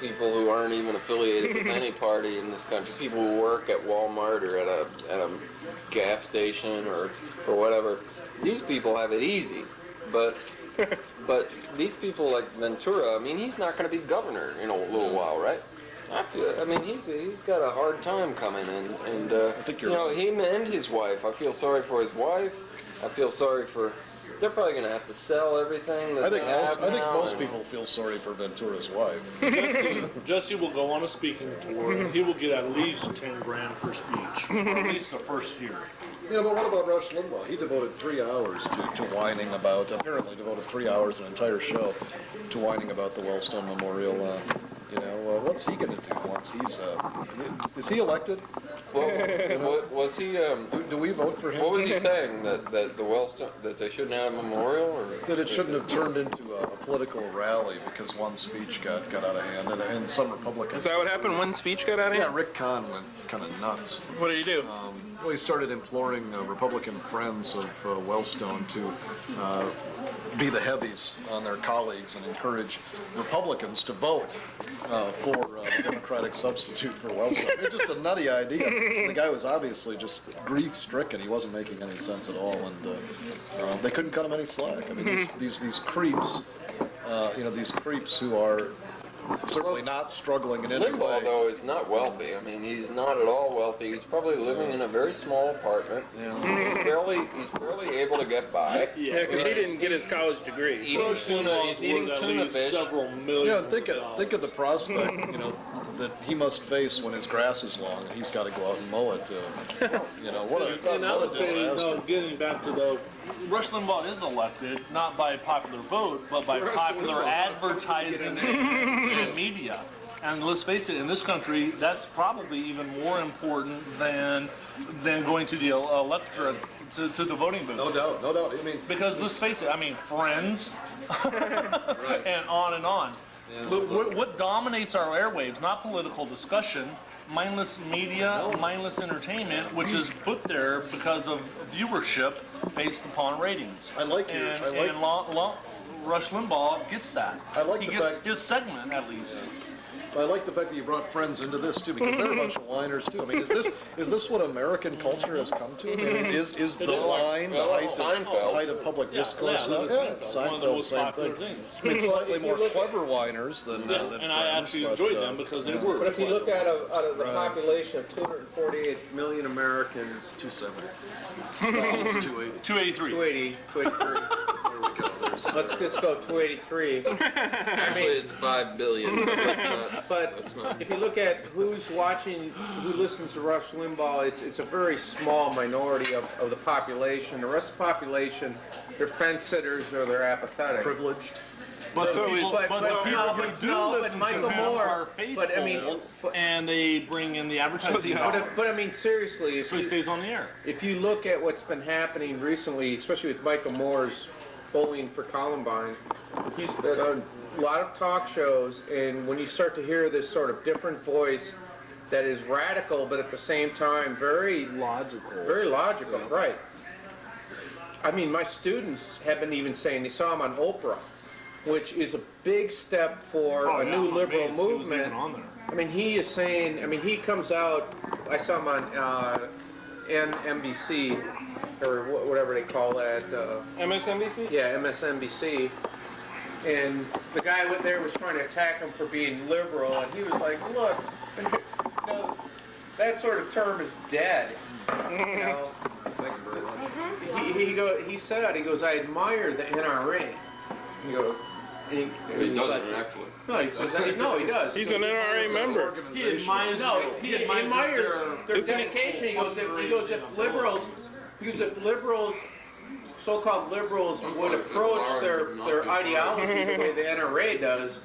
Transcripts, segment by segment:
people who aren't even affiliated with any party in this country, people who work at Walmart or at a gas station or whatever. These people have it easy, but these people like Ventura, I mean, he's not going to be governor in a little while, right? I mean, he's got a hard time coming in, and I think you're right. him and his wife. I feel sorry for his wife. I feel sorry for. They're probably going to have to sell everything that they have now. I think most people feel sorry for Ventura's wife. Jesse will go on a speaking tour, and he will get at least 10 grand per speech, at least the first year. Yeah, but what about Rush Limbaugh? He devoted 3 hours to whining about, apparently devoted 3 hours, an entire show, to whining about the Wellstone Memorial. What's he going to do once he's, is he elected? Well, was he? Do we vote for him? What was he saying? That the Wellstone, that they shouldn't have a memorial, or that it shouldn't have turned into a political rally because one speech got out of hand, and some Republicans. Is that what happened? One speech got out of hand? Yeah, Rick Kahn went kind of nuts. What did he do? Well, he started imploring Republican friends of Wellstone to be the heavies on their colleagues and encourage Republicans to vote for the Democratic substitute for Wellstone. It's just a nutty idea. The guy was obviously just grief-stricken. He wasn't making any sense at all, and they couldn't cut him any slack. I mean, these creeps, these creeps who are certainly not struggling in any way. Limbaugh, though, is not wealthy. I mean, he's not at all wealthy. He's probably living in a very small apartment. Yeah. He's barely able to get by. Yeah, because he didn't get his college degree. He's eating tuna fish. Several million. Yeah, think of the prospect, that he must face when his grass is long and he's got to go out and mow it. What a disaster. Getting back to the Rush Limbaugh is elected not by popular vote, but by popular advertising and media. And let's face it, in this country, that's probably even more important than going to the electorate, to the voting booth. No doubt. I mean, because let's face it, I mean, Friends, and on and on. Yeah. But what dominates our airwaves, not political discussion, mindless media, mindless entertainment, which is put there because of viewership based upon ratings. Rush Limbaugh gets that. He gets his segment, at least. I like the fact that you brought Friends into this too, because they're a bunch of whiners too. I mean, is this what American culture has come to? I mean, is the line the height of public discourse? Seinfeld, same thing. I mean, slightly more clever whiners than and Friends, I actually enjoyed them because they were. But if you look out of the population of 248 million Americans, 270. It's 283. 283. Let's go 283. Actually, it's 5 billion. But if you look at who's watching, who listens to Rush Limbaugh, it's a very small minority of the population. The rest of the population, they're fence sitters or they're apathetic. Privileged. But the people who do listen to him are faithful, and they bring in the advertising dollars. But I mean, seriously, so he stays on the air. If you look at what's been happening recently, especially with Michael Moore's Bowling for Columbine, he's been on a lot of talk shows, and when you start to hear this sort of different voice that is radical, but at the same time very logical, right? I mean, my students have been even saying they saw him on Oprah, which is a big step for a new liberal movement. I mean, he is saying, I mean, he comes out, I saw him on NBC, or whatever they call that. MSNBC? Yeah, MSNBC. And the guy there was trying to attack him for being liberal, and he was like, look, that sort of term is dead. Thank you very much. He said, I admire the NRA. He doesn't actually. No, he says that, he does. He's an NRA member. He admires their dedication. He goes, if liberals, so-called liberals, would approach their ideology the way the NRA does,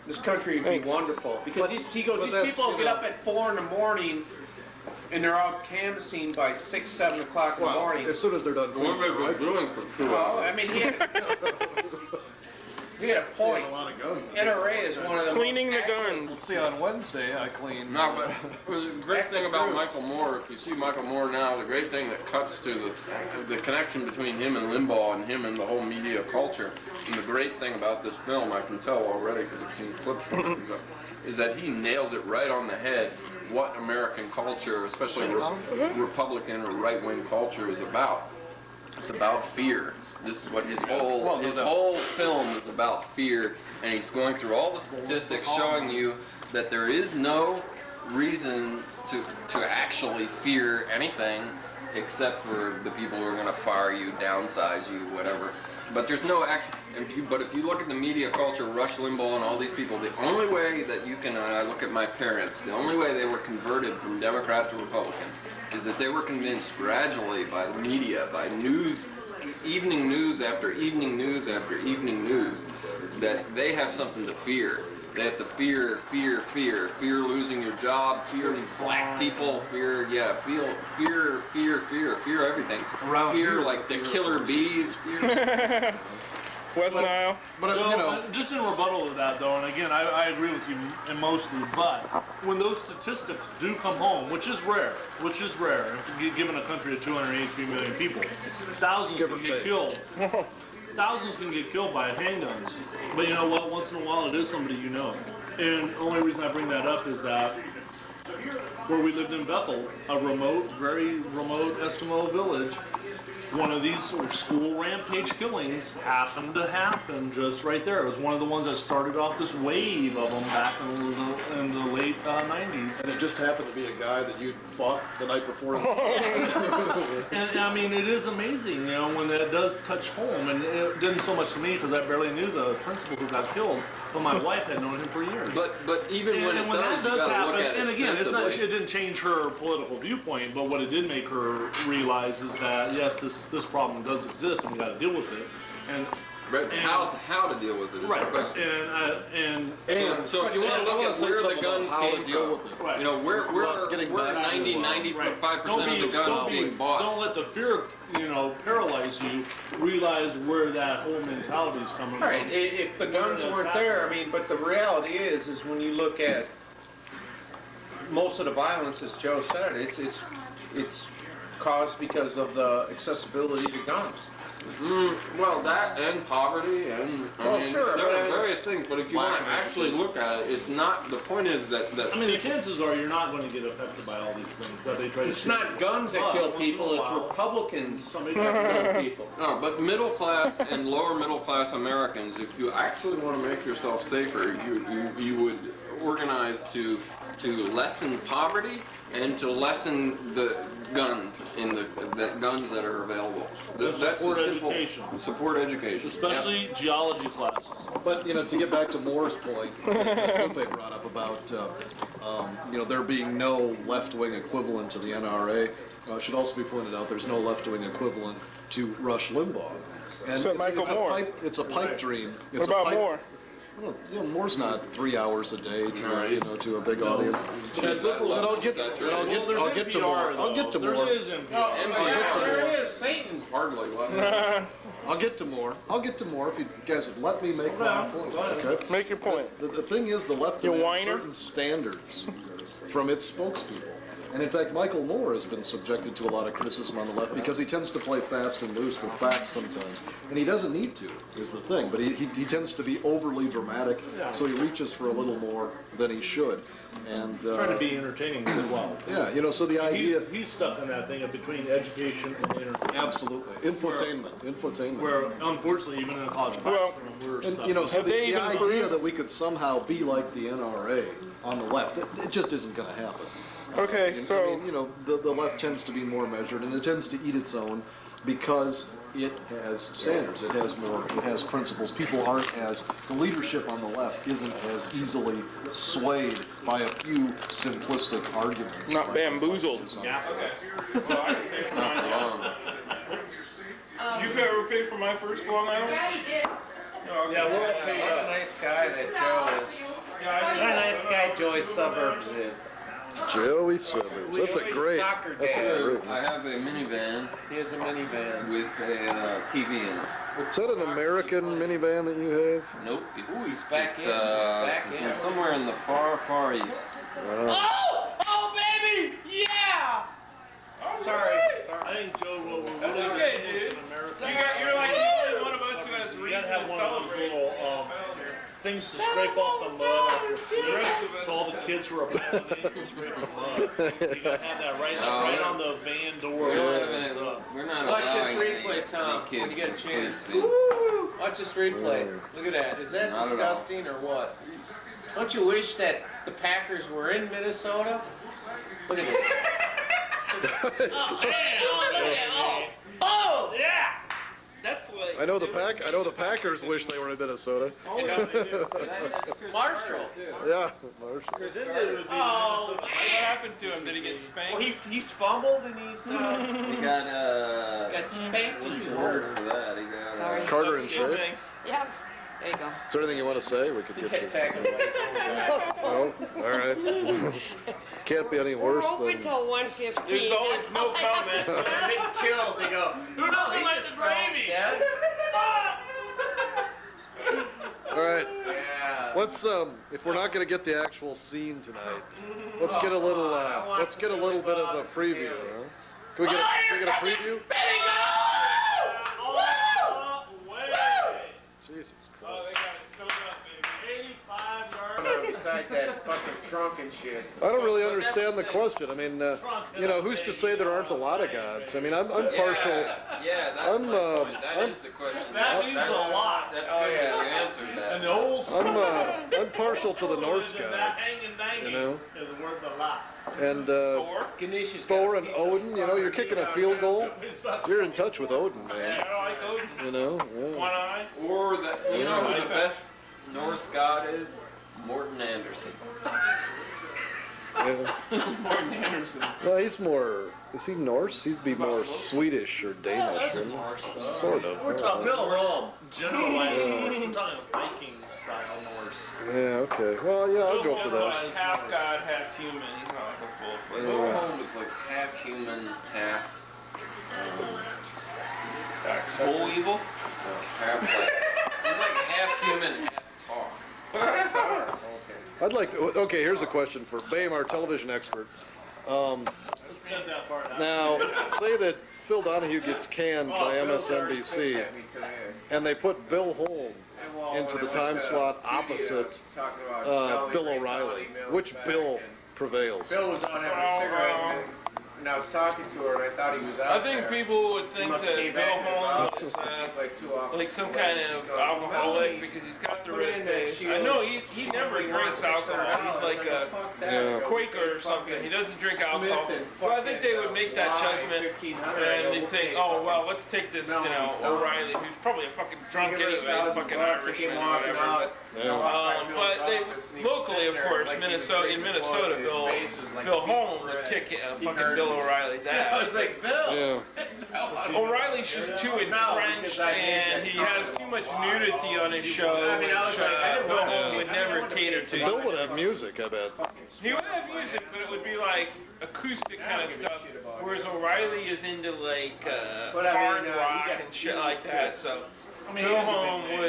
this country would be wonderful. Because these people get up at 4 in the morning and they're out canvassing by 6, 7 o'clock in the morning. As soon as they're done What have they been doing for 2 hours? I mean, he had a point. A lot of guns. NRA is one of the cleaning the guns. Let's see, on Wednesday I clean. No, but the great thing about Michael Moore, if you see Michael Moore now, the great thing that cuts to the connection between him and Limbaugh and him and the whole media culture, and the great thing about this film, I can tell already because I've seen clips from it, is that he nails it right on the head what American culture, especially Republican or right-wing culture, is about. It's about fear. This is what his whole film is about, fear, and he's going through all the statistics showing you that there is no reason to actually fear anything except for the people who are going to fire you, downsize you, whatever. But there's no action. But if you look at the media culture, Rush Limbaugh and all these people, the only way that you can, I look at my parents, the only way they were converted from Democrat to Republican is that they were convinced gradually by the media, by news, evening news after evening news after evening news, that they have something to fear. They have to fear losing your job, fear black people, fear everything. Fear like the killer bees, fear. West Nile. But So, just in rebuttal to that, though, and again, I agree with you mostly, but when those statistics do come home, which is rare, given a country of 283 million people, thousands can get killed. Thousands can get killed by handguns. But you know what? Once in a while, it is somebody you know. And the only reason I bring that up is that where we lived in Bethel, a remote, very remote Eskimo village, one of these school rampage killings happened to happen just right there. It was one of the ones that started off this wave of them back in the late 90s. and it just happened to be a guy that you fought the night before. And I mean, it is amazing, you know, when that does touch home. And it didn't so much to me because I barely knew the principal who got killed, but my wife had known him for years. But even when And it when does, that you does gotta happen, look at and it again, it's not, sensibly. it didn't change her political viewpoint, but what it did make her realize is that yes, this problem does exist, and we got to deal with it. And Right, how to deal with it is the question. So if you want to look at where the guns came from, right. you know, where getting where back to, 95% of the guns being bought. Don't let the fear, you know, paralyze you. Realize where that whole mentality is coming from. Right, if the guns weren't there, I mean, but the reality is when you look at most of the violence, as Joe said, it's caused because of the accessibility to guns. Well, that and poverty and Well, sure, there but are various things. But if you want to actually look at it, it's not. The point is that I mean, the chances are you're not going to get affected by all these things that they try to. It's not guns that kill people, it's Republicans Somebody that kill people. No, but middle class and lower middle class Americans, if you actually want to make yourself safer, you would organize to lessen poverty and to lessen the guns the guns that are available. That's support the simple- education. Support education. Especially geology classes. But, you know, to get back to Moore's point, that Lupe brought up about, you know, there being no left-wing equivalent to the NRA, should also be pointed out there's no left-wing equivalent to Rush Limbaugh. And So Michael Moore. It's a pipe dream. What about Moore? Well, you know, Moore's not 3 hours a day to, Right. you know, to a big audience. But I'll get to Moore. I'll get to Moore. There is NPR. There is Satan. Hardly. I'll get to Moore. I'll get to Moore if you guys would let me make my point. Okay? Make your point. The thing is, the left You demands whiner. certain standards from its spokespeople. And in fact, Michael Moore has been subjected to a lot of criticism on the left because he tends to play fast and loose with facts sometimes. And he doesn't need to, is the thing. But he tends to be overly dramatic, so he reaches for a little more than he should. And Trying to be entertaining as well. yeah, you know, so the idea... He's stuck in that thing of between education and entertainment. Absolutely. Infotainment. Where, unfortunately, even in a college classroom, we're And, stuck. you know, so Have they the even idea proved- that we could somehow be like the NRA on the left, it just isn't going to happen. Okay, I so mean, you know, the left tends to be more measured, and it tends to eat its own because it has standards, it has principles. People aren't the leadership on the left isn't as easily swayed by a few simplistic arguments. not bamboozled. Not for long. Did you ever pay for my first Long Island? Yeah, he did. Yeah, we're all What paid a up. nice guy that Joe is. What a nice guy Joey Suburbs is. Joey Suburbs. That's a Joey's great. soccer That's dad. a great. I have a minivan He has a minivan. with a TV in it. Is that an American minivan that you have? Nope. He's back it's, in. He's back from in. somewhere in the far east. Oh, baby! Yeah! Sorry. I think Joe will That's really okay, distinguish dude. in America. You're like the only one of us who has You reason gotta have to one of those celebrate. little things to scrape off the mud off your feet. So all the kids who are falling in can scrape the mud. You gotta have that right on the van door. Wait a minute, we're not Watch this allowing replay, any Tom, kids when you get a with chance. kids in. Watch this replay. Look at that. Is that Not at all. disgusting or what? Don't you wish that the Packers were in Minnesota? Look at this. Oh, man, oh, look at that. Oh! Yeah! That's like. I know the Packers wish they were in Minnesota. Marshall. Yeah, Marshall. Then it would be Oh, Minnesota. What happened to him? Did he get spanked? Well, he's fumbled and he's He got got spanked. what's He's the word for that? He got Sorry. Is Carter in Yeah, shape? thanks. Yep. There you go. Is there anything you want to say? We could He get got you. tackled by his own guy. No? All right. Can't be any worse We're open than. till 1:15. There's always no comment. When they get killed, they go, Who doesn't "Eat like this the frog, gravy?" Dad." All right. Yeah. Let's if we're not going to get the actual scene tonight, let's get a little bit of a preview. Huh? Can we get a preview? Jesus Oh, they Christ. got it sewn up, baby. 85 yards. Besides that fucking trunk and shit. I don't really understand the question. I mean, who's to say there aren't a lot of gods? I mean, I'm partial. Yeah, that's I'm, my point. That I'm- is the question. That means a lot. That's Oh, good yeah. that you answered And that. the old I'm partial to the Norse that gods, hanging danging you know? is worth a lot. and Ganesha's Thor and Odin. You know, you're kicking a field goal. You're in touch with Odin, Yeah, man. I like Odin. You know. One Yeah. eye. Or the, you know who the best Norse god is? Morton Anderson. Yeah. Morton Anderson. Well, he's more. Is he Norse? He'd be more Swedish or Danish, or sort of. We're talking Bill Norse, Holm. generalized Norse. We're talking Viking style Norse. Yeah. Okay. Well, yeah, I'll go for that. Generalized Half Norse. god, half human. He's not like a full fledged. Bill Holm was like half human, half Soul evil. half like he's like half human, half tar. I'd like to. Okay, here's a question for Bame, our television expert. Let's cut that part out. Now, say that Phil Donahue gets canned by MSNBC, and they put Bill Holm into the time slot opposite Bill O'Reilly. Which Bill prevails? Bill was out having a cigarette, and I was talking to her, and I thought he was out I think there. people would He think must that have came Bill back in his Holmes office, is she's like 2 offices like some away, kind and she's of going, alcoholic "Melanie, because he's got the put red it in that face. shield. I know he never He drinks wants alcohol. $600. He's like I a go, "Fuck that." Yeah. I go, Quaker or "Fucking something. He doesn't drink Smith alcohol. and Well, I think they would make that fucking judgment, $1,500. and I they'd go, think, "Okay, oh well, fucking let's take this, Melanie, O'Reilly, who's probably a fucking drunk give her anyway, he's $1,000 fucking bucks, I Irishman came or walking whatever. out. But they locally, of course, Minnesota, Bill Holmes would kick fucking heard Bill me. O'Reilly's I ass. was like, Bill. Yeah. O'Reilly's just too entrenched, and he has too much nudity on his show, I mean, I was which like, I didn't Bill want to- Holmes would I didn't never want to cater pay to. Bill would have music, I bet. He would have music, but it would be like acoustic kind of stuff, whereas O'Reilly is into like But I mean, hard you rock got- and shit like that. So I mean, Bill he is a big Holmes man.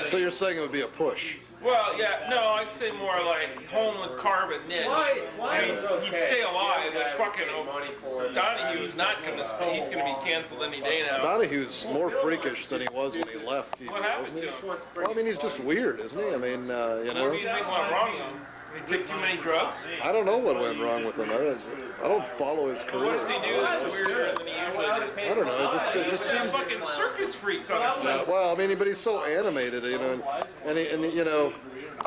would. So you're saying it would be a push? Well, yeah, no, I'd say more like Holmes would carve a niche. Why I mean, was okay? he'd stay alive. The It's other guy fucking would pay money for it. Donahue's not gonna stay. He's gonna be canceled any day now. Donahue's more freakish than he was when he left TV, What happened wasn't to he? him? Well, I mean, he's just weird, isn't he? I mean, you What know, do you think went wrong with him? Did he take too many drugs? I don't know what went wrong with him. I don't follow his What career. does he do that's weirder than he usually did? I don't know. It just Some seems. fucking circus freaks on his show. Well, I mean, but he's so animated, you know, and you know,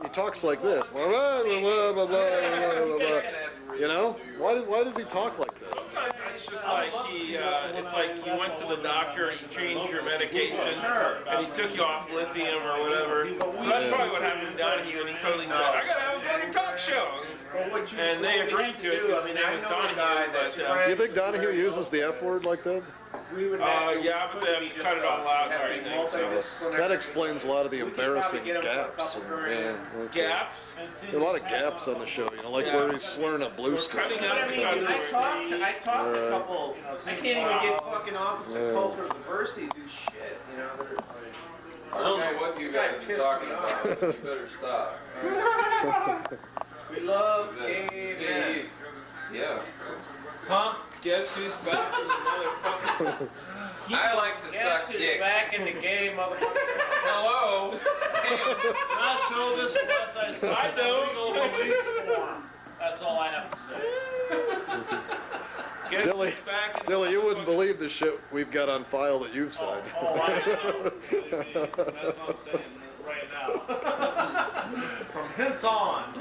he talks like this. Blah, blah, blah, blah, blah, blah, blah. You know, why does he talk like that? Sometimes it's just like it's like you went to the doctor and he changed your medication and he took you off lithium or whatever. So that's probably what happened to Donahue, and he suddenly said, I gotta have a fucking talk show. And they agreed to it because his name was Donahue, Do you think Donahue uses the F word like that? yeah, but they have to cut it all out, I think. So. That explains a lot of the embarrassing gaps. Yeah, okay. Gaffs? There are a lot of gaps on the show, you know, like where he's slurring a blue We're string. cutting But out I mean, because I talked to a couple. I can't even get fucking Office of Cultural Diversity to do shit. You know, I don't know what you guys are talking about, but you better stop. we love The gay men. CDs. Yeah. Huh? Guess who's back in the motherfucker? I like to Guess suck who's dick. back in the game, motherfucker? Hello. Damn. Not show this unless I sign the legal release form. That's all I have to say. Guess Dilly, who's back in the Dilly, you wouldn't motherfucker? believe the shit we've got on file that you've signed. Oh, I know. Believe me. That's what I'm saying right now. From hence on.